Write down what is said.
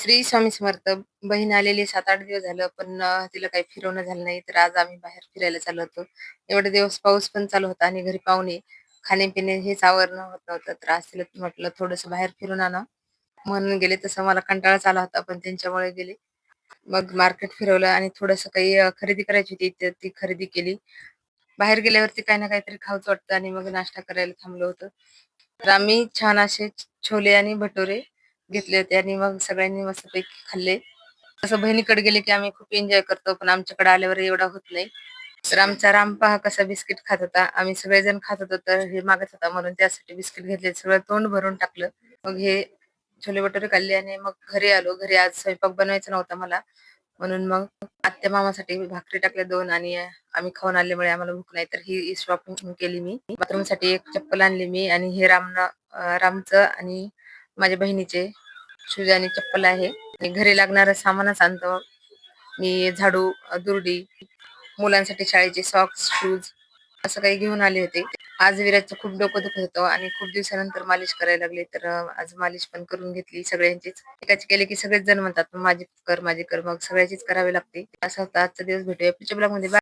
श्री स्वामी समर्थ. बहीण आलेली 7-8 दिवस झालं, पण तिला काही फिरवणं झालं नाही. तर आज आम्ही बाहेर फिरायला चाललो होतो. एवढे दिवस पाऊस पण चालू होता आणि घरी पाहुणे, खाणे-पिणे हेच आवरणं होत नव्हतं. तर आज तिला म्हटलं थोडंसं बाहेर फिरून आणा. म्हणून गेले. तसं मला कंटाळाच आला होता, पण त्यांच्यामुळे गेले. मग मार्केट फिरवलं आणि थोडंसं काही खरेदी करायची होती, तर ती खरेदी केली. बाहेर गेल्यावरती काही ना काहीतरी खाऊचं वाटतं आणि मग नाश्ता करायला थांबलो होतो. तर आम्ही छान असे छोले आणि भटुरे घेतले होते आणि मग सगळ्यांनी मस्तपैकी खाल्ले. तसं बहिणीकडे गेले की आम्ही खूप एन्जॉय करतो, पण आमच्याकडे आल्यावर एवढा होत नाही. तर आमचा राम पहा कसा बिस्किट खात होता. आम्ही सगळेजण खात होतो, तर हे मागत होता म्हणून त्यासाठी बिस्किट घेतले. सगळं तोंड भरून टाकलं. मग हे छोले भटुरे खाल्ले आणि मग घरी आलो. घरी आज स्वयंपाक बनवायचा नव्हता मला. म्हणून मग आत्या-मामासाठी भाकरी टाकल्या 2 आणि आम्ही खाऊन आल्यामुळे आम्हाला भूक नाही. तर ही शॉपिंग केली मी. बाथरूमसाठी एक चप्पल आणली मी आणि हे रामचं आणि माझ्या बहिणीचे शूज आणि चप्पल आहे. आणि घरी लागणारं सामानच आणतो. मी झाडू, दुर्डी, मुलांसाठी शाळेचे सॉक्स, शूज असं काही घेऊन आले होते. आज विराजचं खूप डोकं दुखत होतं आणि खूप दिवसानंतर मालिश करायला लागली. तर आज मालिश पण करून घेतली सगळ्यांचीच. एकाची केली की सगळेच जण म्हणतात, "माझी कर, माझी कर." मग सगळ्याचीच करावी लागते. असा होता आजचा दिवस. भेटूया पुढच्या ब्लॉगमध्ये.